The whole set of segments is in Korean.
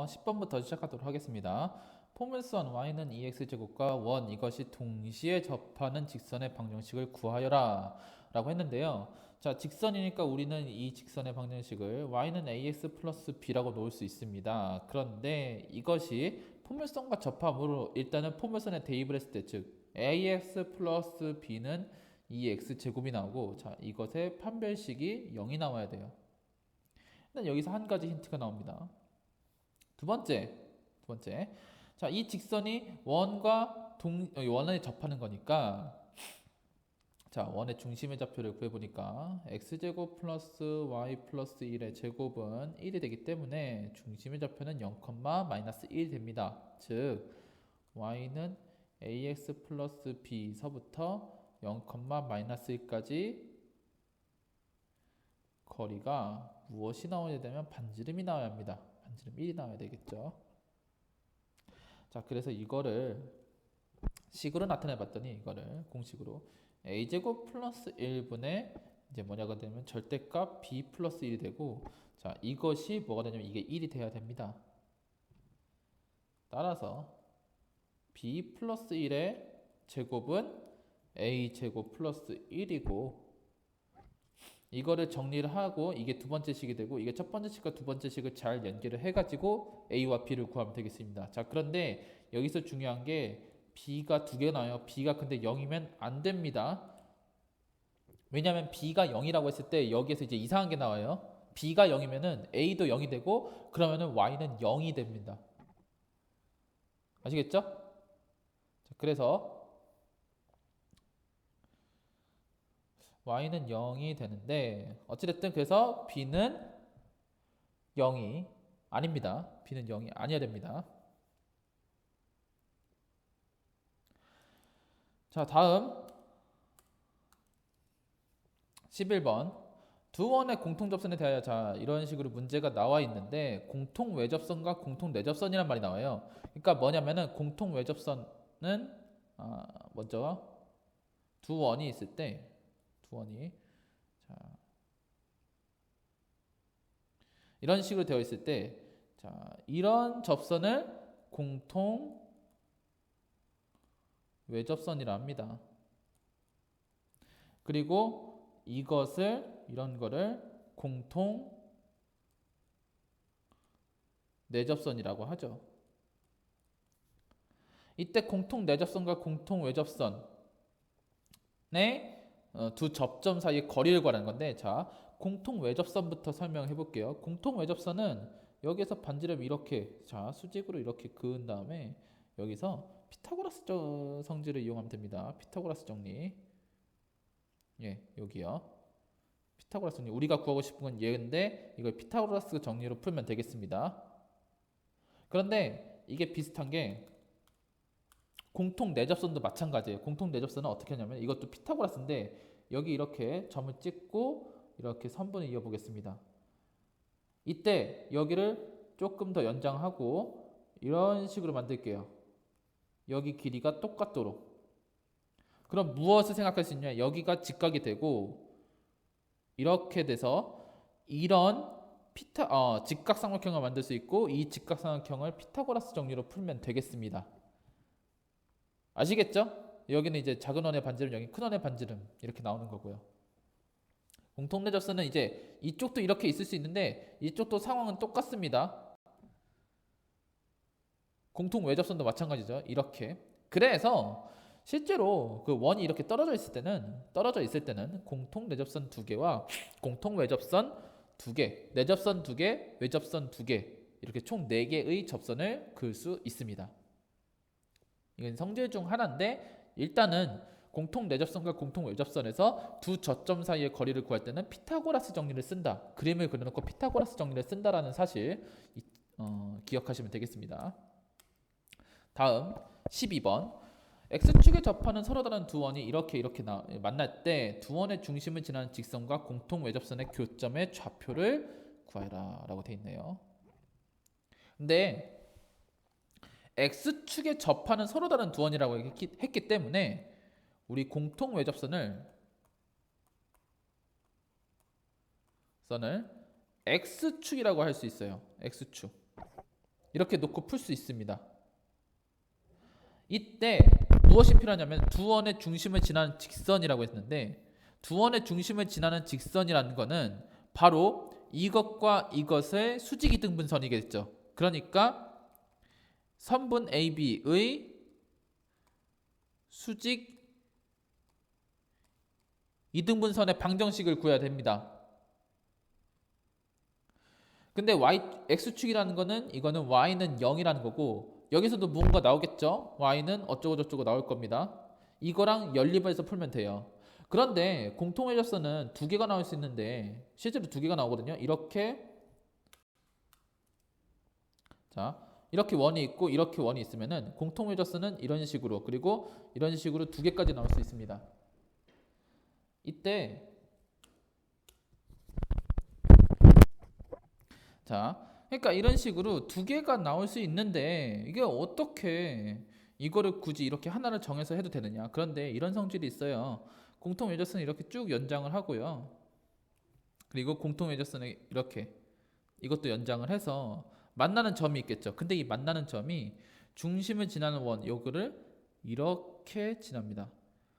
10번부터 시작하도록 하겠습니다. 포물선 y는 2x제곱과 원 이것이 동시에 접하는 직선의 방정식을 구하여라 라고 했는데요. 자, 직선이니까 우리는 이 직선의 방정식을 y는 ax 플러스 b라고 놓을 수 있습니다. 그런데 이것이 포물선과 접함으로 일단은 포물선에 대입을 했을 때, 즉 ax 플러스 b는 2x제곱이 나오고, 자, 이것의 판별식이 0이 나와야 돼요. 일단 여기서 한 가지 힌트가 나옵니다. 두 번째. 자, 이 직선이 원에 접하는 거니까, 자, 원의 중심의 좌표를 구해보니까 x제곱 플러스 y 플러스 1의 제곱은 1이 되기 때문에 중심의 좌표는 0, 마이너스 1이 됩니다. 즉, y는 ax 플러스 b서부터 0, 마이너스 1까지 거리가 무엇이 나와야 되면 반지름이 나와야 합니다. 반지름 1이 나와야 되겠죠. 자, 그래서 이거를 식으로 나타내 봤더니 이거를 공식으로 a제곱 플러스 1분의 이제 뭐냐가 되면 절대값 b 플러스 1이 되고, 자, 이것이 뭐가 되냐면 이게 1이 돼야 됩니다. 따라서 b 플러스 1의 제곱은 a제곱 플러스 1이고, 이거를 정리를 하고 이게 두 번째 식이 되고, 이게 첫 번째 식과 두 번째 식을 잘 연결을 해가지고 a와 b를 구하면 되겠습니다. 자, 그런데 여기서 중요한 게 b가 두 개 나와요. b가 근데 0이면 안 됩니다. 왜냐하면 b가 0이라고 했을 때 여기에서 이제 이상한 게 나와요. b가 0이면은 a도 0이 되고, 그러면은 y는 0이 됩니다. 아시겠죠? 자, 그래서 y는 0이 되는데, 어찌됐든 그래서 b는 0이 아닙니다. b는 0이 아니어야 됩니다. 자, 다음 11번. 두 원의 공통 접선에 대하여, 자, 이런 식으로 문제가 나와 있는데 공통 외접선과 공통 내접선이란 말이 나와요. 그러니까 뭐냐면은 공통 외접선은 먼저 두 원이 있을 때, 두 원이, 자, 이런 식으로 되어 있을 때, 자, 이런 접선을 공통 외접선이라 합니다. 그리고 이런 거를 공통 내접선이라고 하죠. 이때 공통 내접선과 공통 외접선의 두 접점 사이의 거리를 구하는 건데, 자, 공통 외접선부터 설명해 볼게요. 공통 외접선은 여기서 반지름 이렇게, 자, 수직으로 이렇게 그은 다음에 여기서 피타고라스 성질을 이용하면 됩니다. 피타고라스 정리. 예, 여기요. 피타고라스 정리. 우리가 구하고 싶은 건 얘인데 이걸 피타고라스 정리로 풀면 되겠습니다. 그런데 이게 비슷한 게 공통 내접선도 마찬가지예요. 공통 내접선은 어떻게 하냐면 이것도 피타고라스인데, 여기 이렇게 점을 찍고 이렇게 선분을 이어보겠습니다. 이때 여기를 조금 더 연장하고 이런 식으로 만들게요. 여기 길이가 똑같도록. 그럼 무엇을 생각할 수 있냐? 여기가 직각이 되고 이렇게 돼서 이런 직각삼각형을 만들 수 있고, 이 직각삼각형을 피타고라스 정리로 풀면 되겠습니다. 아시겠죠? 여기는 이제 작은 원의 반지름, 여기 큰 원의 반지름 이렇게 나오는 거고요. 공통 내접선은 이제 이쪽도 이렇게 있을 수 있는데 이쪽도 상황은 똑같습니다. 공통 외접선도 마찬가지죠. 이렇게. 그래서 실제로 그 원이 이렇게 떨어져 있을 때는 공통 내접선 두 개와 공통 외접선 두 개, 내접선 두 개, 외접선 두 개, 이렇게 총 4개의 접선을 그을 수 있습니다. 이건 성질 중 하나인데, 일단은 공통 내접선과 공통 외접선에서 두 저점 사이의 거리를 구할 때는 피타고라스 정리를 쓴다. 그림을 그려놓고 피타고라스 정리를 쓴다라는 사실 기억하시면 되겠습니다. 다음 12번. x축에 접하는 서로 다른 두 원이 이렇게 만날 때 두 원의 중심을 지나는 직선과 공통 외접선의 교점의 좌표를 구하라 라고 되어 있네요. 근데 x축에 접하는 서로 다른 두 원이라고 했기 때문에 우리 공통 외접선을 x축이라고 할 수 있어요. x축. 이렇게 놓고 풀 수 있습니다. 이때 무엇이 필요하냐면 두 원의 중심을 지나는 직선이라고 했는데 두 원의 중심을 지나는 직선이라는 거는 바로 이것과 이것의 수직 이등분선이겠죠. 그러니까 선분 AB의 수직 이등분선의 방정식을 구해야 됩니다. 근데 x축이라는 거는 이거는 y는 0이라는 거고 여기서도 무언가 나오겠죠. y는 어쩌고 저쩌고 나올 겁니다. 이거랑 연립해서 풀면 돼요. 그런데 공통외접선은 두 개가 나올 수 있는데 실제로 두 개가 나오거든요. 이렇게 자 이렇게 원이 있고 이렇게 원이 있으면은 공통외접선은 이런 식으로 그리고 이런 식으로 두 개까지 나올 수 있습니다. 이때 자 그러니까 이런 식으로 두 개가 나올 수 있는데 이게 어떻게 이거를 굳이 이렇게 하나를 정해서 해도 되느냐. 그런데 이런 성질이 있어요. 공통외접선은 이렇게 쭉 연장을 하고요. 그리고 공통외접선은 이렇게 이것도 연장을 해서 만나는 점이 있겠죠. 근데 이 만나는 점이 중심을 지나는 원 요거를 이렇게 지납니다.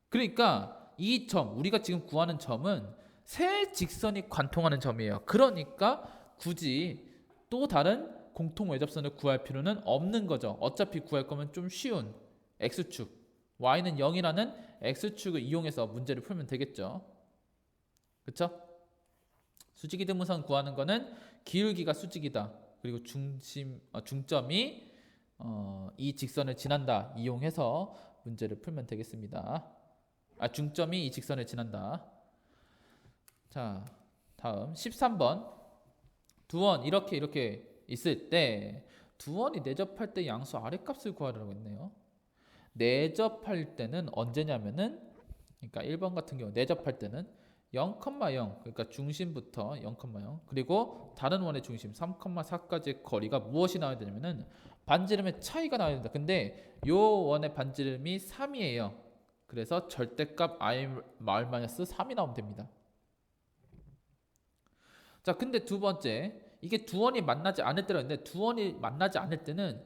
그러니까 이 점 우리가 지금 구하는 점은 세 직선이 관통하는 점이에요. 그러니까 굳이 또 다른 공통 외접선을 구할 필요는 없는 거죠. 어차피 구할 거면 좀 쉬운 x축 y는 0이라는 x축을 이용해서 문제를 풀면 되겠죠. 그쵸? 수직이등분선 구하는 거는 기울기가 수직이다. 그리고 중점이 이 직선을 지난다 이용해서 문제를 풀면 되겠습니다. 중점이 이 직선을 지난다. 자, 다음 13번. 두 원 이렇게 있을 때 두 원이 내접할 때 양수 아랫값을 구하라고 했네요. 내접할 때는 언제냐면은 그러니까 1번 같은 경우 내접할 때는 0,0 그러니까 중심부터 0,0 그리고 다른 원의 중심 3,4까지의 거리가 무엇이 나와야 되냐면은 반지름의 차이가 나와야 된다. 근데 요 원의 반지름이 3이에요. 그래서 절대값 r-3이 나오면 됩니다. 자, 근데 두 번째 이게 두 원이 만나지 않을 때라 했는데 두 원이 만나지 않을 때는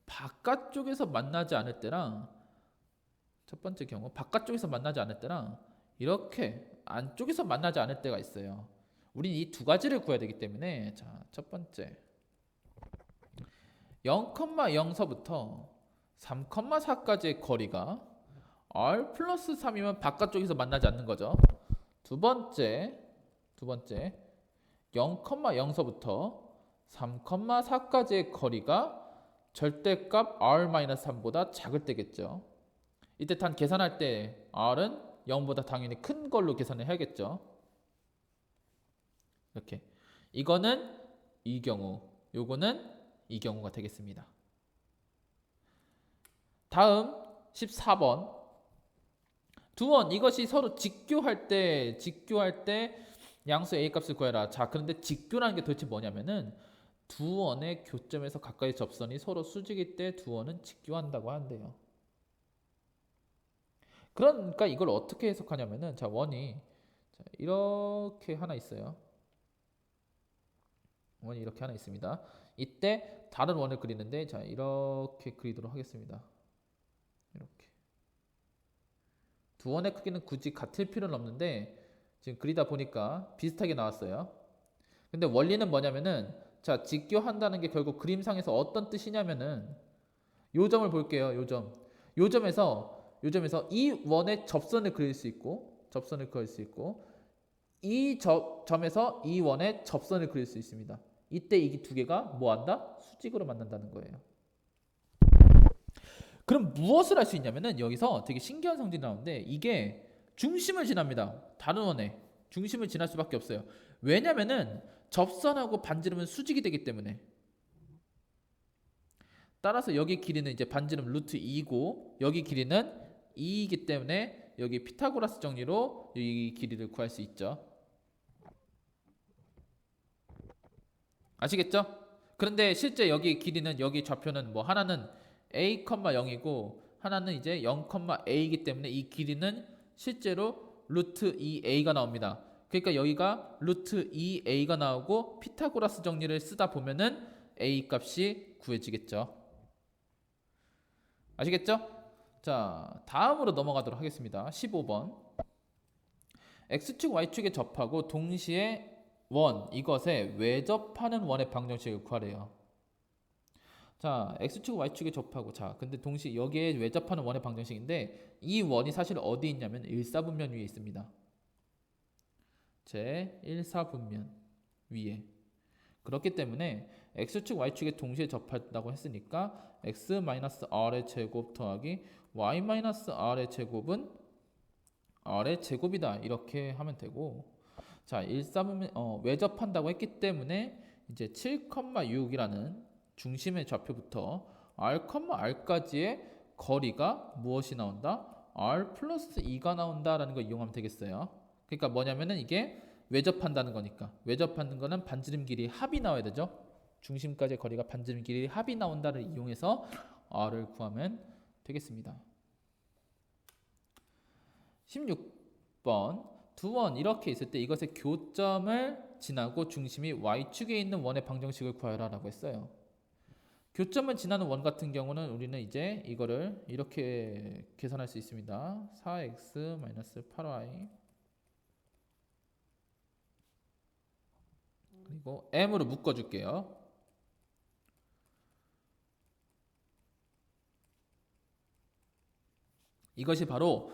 바깥쪽에서 만나지 않을 때랑 첫 번째 경우 바깥쪽에서 만나지 않을 때랑 이렇게 안쪽에서 만나지 않을 때가 있어요. 우린 이 두 가지를 구해야 되기 때문에 자, 첫 번째 0,0서부터 3,4까지의 거리가 r 플러스 3이면 바깥쪽에서 만나지 않는 거죠. 두 번째 0,0서부터 3,4까지의 거리가 절대값 r-3보다 작을 때겠죠. 이때 단 계산할 때 r은 0보다 당연히 큰 걸로 계산을 해야겠죠. 이렇게 이거는 이 경우 요거는 이 경우가 되겠습니다. 다음 14번 두 원 이것이 서로 직교할 때 양수 a 값을 구해라. 자, 그런데 직교라는 게 도대체 뭐냐면은 두 원의 교점에서 가까이 접선이 서로 수직일 때 두 원은 직교한다고 하는데요. 그러니까 이걸 어떻게 해석하냐면은 자, 원이 이렇게 하나 있어요. 원이 이렇게 하나 있습니다. 이때 다른 원을 그리는데 자, 이렇게 그리도록 하겠습니다. 이렇게 두 원의 크기는 굳이 같을 필요는 없는데 지금 그리다 보니까 비슷하게 나왔어요. 근데 원리는 뭐냐면은 자, 직교한다는 게 결국 그림상에서 어떤 뜻이냐면은 요 점을 볼게요. 요 점에서 이 원의 접선을 그릴 수 있고 이 점에서 이 원의 접선을 그릴 수 있습니다. 이때 이 두 개가 뭐한다? 수직으로 만난다는 거예요. 그럼 무엇을 할 수 있냐면은 여기서 되게 신기한 성질이 나오는데 이게 중심을 지납니다. 다른 원의 중심을 지날 수밖에 없어요. 왜냐면은 접선하고 반지름은 수직이 되기 때문에. 따라서 여기 길이는 이제 반지름 루트 2고 여기 길이는 2이기 때문에 여기 피타고라스 정리로 이 길이를 구할 수 있죠. 아시겠죠? 그런데 실제 여기 길이는 여기 좌표는 뭐 하나는 a,0이고 하나는 이제 0,a이기 때문에 이 길이는 실제로 루트 2a가 나옵니다. 그러니까 여기가 루트 2a가 나오고 피타고라스 정리를 쓰다 보면은 a 값이 구해지겠죠. 아시겠죠? 자, 다음으로 넘어가도록 하겠습니다. 15번. x축, y축에 접하고 동시에 원, 이것에 외접하는 원의 방정식을 구하래요. 자, x축, y축에 접하고, 자, 근데 동시에 여기에 외접하는 원의 방정식인데 이 원이 사실 어디 있냐면 1사분면 위에 있습니다. 제 1사분면 위에. 그렇기 때문에 x축, y축에 동시에 접한다고 했으니까 x-r의 제곱 더하기 y-r의 제곱은 r의 제곱이다. 이렇게 하면 되고, 자, 1사분면 외접한다고 했기 때문에 이제 7,6이라는 중심의 좌표부터 r, r까지의 거리가 무엇이 나온다? r 플러스 2가 나온다라는 걸 이용하면 되겠어요. 그러니까 뭐냐면은 이게 외접한다는 거니까, 외접하는 거는 반지름 길이 합이 나와야 되죠. 중심까지의 거리가 반지름 길이 합이 나온다를 이용해서 r을 구하면 되겠습니다. 16번. 두 원 이렇게 있을 때 이것의 교점을 지나고 중심이 y축에 있는 원의 방정식을 구하라 라고 했어요. 교점을 지나는 원 같은 경우는 우리는 이제 이거를 이렇게 계산할 수 있습니다. 4x-8y 그리고 m으로 묶어줄게요. 이것이 바로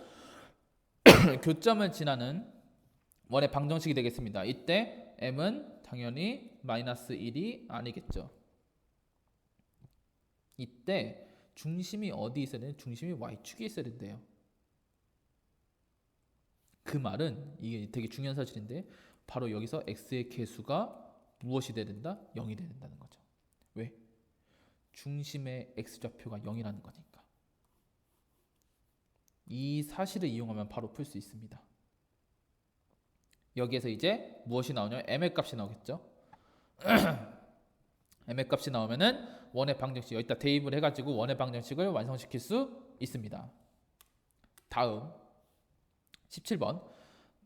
교점을 지나는 원의 방정식이 되겠습니다. 이때 m은 당연히 마이너스 1이 아니겠죠. 이때 중심이 어디 있어야 되는? 중심이 y축에 있어야 된대요. 그 말은 이게 되게 중요한 사실인데 바로 여기서 x의 개수가 무엇이 돼야 된다? 0이 돼야 된다는 거죠. 왜? 중심의 x좌표가 0이라는 거니까. 이 사실을 이용하면 바로 풀 수 있습니다. 여기에서 이제 무엇이 나오냐면 m의 값이 나오겠죠. m의 값이 나오면은 원의 방정식 여기다 대입을 해가지고 원의 방정식을 완성시킬 수 있습니다. 다음 17번.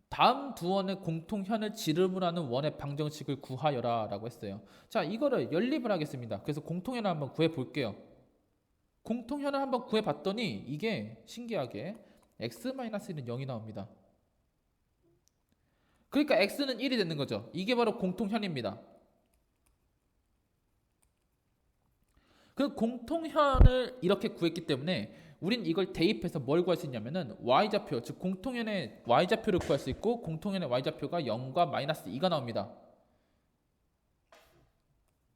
다음 두 원의 공통현을 지름으로 하는 원의 방정식을 구하여라 라고 했어요. 자, 이거를 연립을 하겠습니다. 그래서 공통현을 한번 구해 볼게요. 공통현을 한번 구해 봤더니 이게 신기하게 x-1은 0이 나옵니다. 그러니까 x는 1이 되는 거죠. 이게 바로 공통현입니다. 그 공통현을 이렇게 구했기 때문에 우린 이걸 대입해서 뭘 구할 수 있냐면은 y좌표, 즉 공통현의 y좌표를 구할 수 있고 공통현의 y좌표가 0과 마이너스 2가 나옵니다.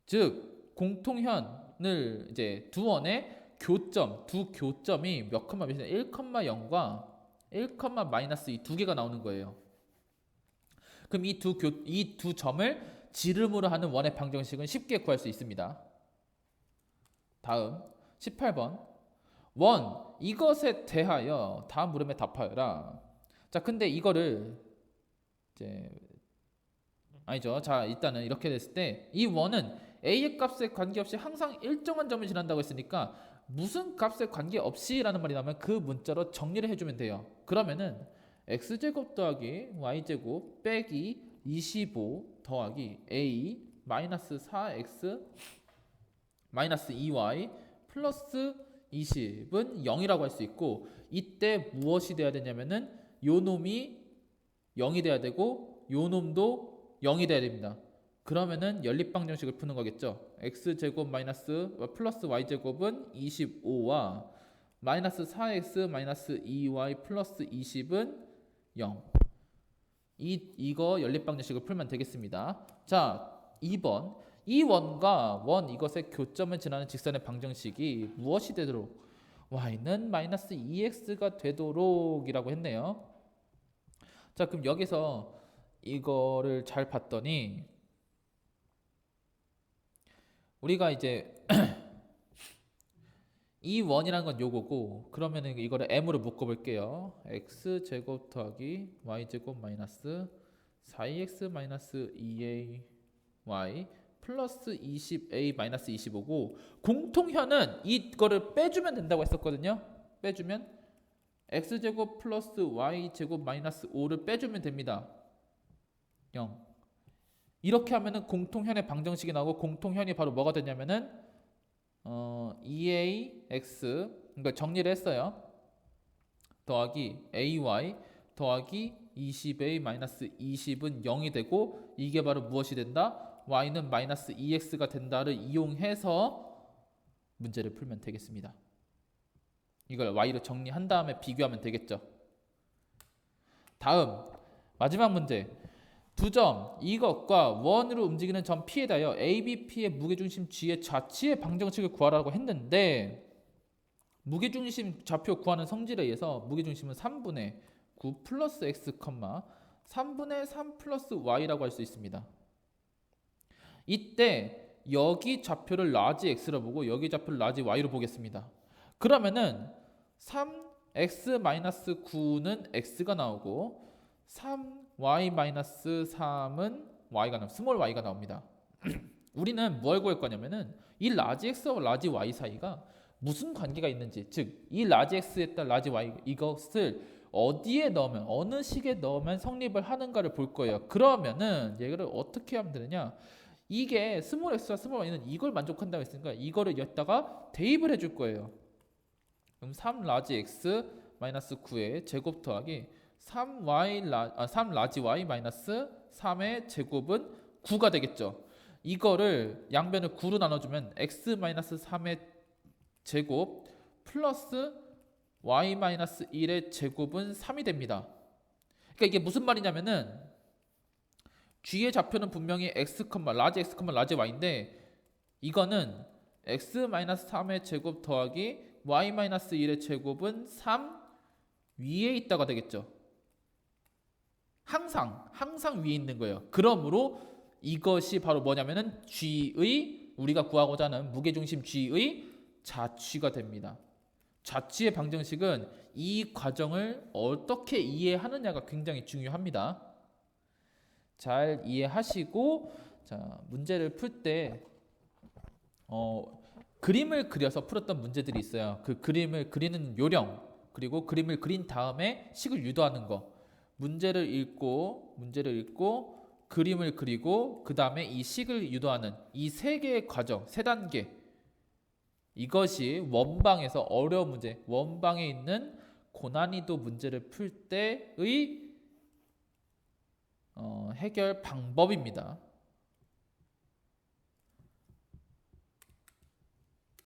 즉 공통현을 이제 두 원의 교점, 두 교점이 몇 컴마 몇이냐 1,0과 1, 마이너스 2 두 개가 나오는 거예요. 그럼 이 두 점을 지름으로 하는 원의 방정식은 쉽게 구할 수 있습니다. 다음 18번. 원 이것에 대하여 다음 물음에 답하여라. 자, 근데 이거를 이제 아니죠. 자, 일단은 이렇게 됐을 때 이 원은 a의 값에 관계없이 항상 일정한 점을 지난다고 했으니까 무슨 값에 관계없이라는 말이 나오면 그 문자로 정리를 해주면 돼요. 그러면은 x제곱 더하기 y제곱 빼기 25 더하기 a 마이너스 4x 마이너스 2y 플러스 20은 0이라고 할 수 있고, 이때 무엇이 돼야 되냐면은 요 놈이 0이 돼야 되고 요 놈도 0이 돼야 됩니다. 그러면은 연립방정식을 푸는 거겠죠. x제곱 마이너스 플러스 y제곱은 25와 마이너스 4x 마이너스 2y 플러스 20은 0. 이거 연립방정식을 풀면 되겠습니다. 자, 2번. 이 원과 원 이것의 교점을 지나는 직선의 방정식이 무엇이 되도록? y는 마이너스 2x가 되도록 이라고 했네요. 자, 그럼 여기서 이거를 잘 봤더니 우리가 이제 이 원이라는 건 요거고, 그러면은 이거를 m으로 묶어볼게요. x제곱 더하기 y제곱 마이너스 4x 마이너스 2ay 플러스 20a 마이너스 25고, 공통현은 이거를 빼주면 된다고 했었거든요. 빼주면 x제곱 플러스 y제곱 마이너스 5를 빼주면 됩니다. 0. 이렇게 하면은 공통현의 방정식이 나오고 공통현이 바로 뭐가 되냐면은 2ax 그러니까 정리를 했어요. 더하기 ay 더하기 20a 마이너스 20은 0이 되고 이게 바로 무엇이 된다? y는 마이너스 2x가 된다를 이용해서 문제를 풀면 되겠습니다. 이걸 y로 정리한 다음에 비교하면 되겠죠. 다음 마지막 문제. 두 점 이것과 원으로 움직이는 점 P에 대하여 ABP의 무게중심 G의 좌치의 방정식을 구하라고 했는데 무게중심 좌표 구하는 성질에 의해서 무게중심은 3분의 9 플러스 x, 3분의 3 플러스 y라고 할 수 있습니다. 이때 여기 좌표를 라지 x로 보고 여기 좌표를 라지 y로 보겠습니다. 그러면은 3x-9는 x가 나오고 3y-3은 y가 나옵니다. 스몰 y가 나옵니다. 우리는 뭘 구할 거냐면은 이 라지 x와 라지 y 사이가 무슨 관계가 있는지, 즉 이 라지 x에다 라지 y 이것을 어디에 넣으면 어느 식에 넣으면 성립을 하는가를 볼 거예요. 그러면은 얘를 어떻게 하면 되느냐? 이게 스몰 x와 스몰 y는 이걸 만족한다고 했으니까 이거를 여기다가 대입을 해줄 거예요. 그럼 3 라지 x 마이너스 9의 제곱 더하기 3 라지 y 마이너스 3의 제곱은 9가 되겠죠. 이거를 양변을 9로 나눠주면 x 마이너스 3의 제곱 플러스 y 마이너스 1의 제곱은 3이 됩니다. 그러니까 이게 무슨 말이냐면은 g의 좌표는 분명히 라지 x, 라지 y인데 이거는 x 마이너스 3의 제곱 더하기 y 마이너스 1의 제곱은 3 위에 있다가 되겠죠. 항상 위에 있는 거예요. 그러므로 이것이 바로 뭐냐면은 g의 우리가 구하고자 하는 무게중심 g의 좌취가 됩니다. 좌취의 방정식은 이 과정을 어떻게 이해하느냐가 굉장히 중요합니다. 잘 이해하시고 자, 문제를 풀 때 그림을 그려서 풀었던 문제들이 있어요. 그 그림을 그리는 요령 그리고 그림을 그린 다음에 식을 유도하는 거. 문제를 읽고 그림을 그리고 그 다음에 이 식을 유도하는 이 세 개의 과정, 세 단계. 이것이 원방에서 어려운 문제, 원방에 있는 고난이도 문제를 풀 때의 해결 방법입니다.